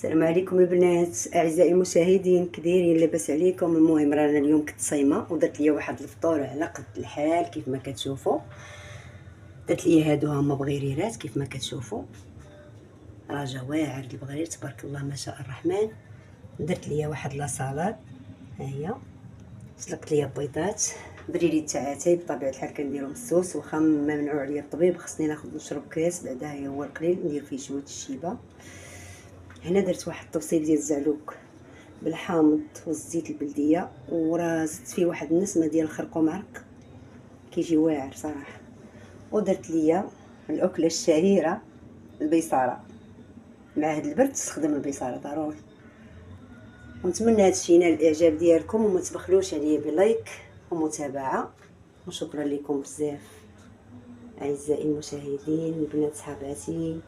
السلام عليكم البنات اعزائي المشاهدين، كدايرين؟ لاباس عليكم؟ المهم رانا اليوم كنت صايمه ودرت ليا واحد الفطور على قد الحال كيف ما كتشوفوا. درت ليا هادو هما بغيريرات كيف ما كتشوفوا، راه جواعر البغير تبارك الله ما شاء الرحمن. درت ليا واحد لاصالاد، ها هي سلقت ليا بيضات بريري تاعاتي. بطبيعه الحال كنديرهم السوس، واخا ما منعو عليا الطبيب خصني ناخذ نشرب كاس بعدا هي هو القليل ندير فيه شويه الشيبه. هنا درت واحد الطوسيل ديال الزعلوك بالحامض والزيت البلديه، وراه زدت فيه واحد النسمه ديال الخرقوم عرق كيجي واعر صراحه. ودرت ليا الاكله الشهيره البيصاره، مع هاد البرد تستخدم البيصاره ضروري. ونتمنى هادشي ينال الاعجاب ديالكم، وما تبخلوش عليا بلايك ومتابعه، وشكرا لكم بزاف اعزائي المشاهدين البنات صحاباتي.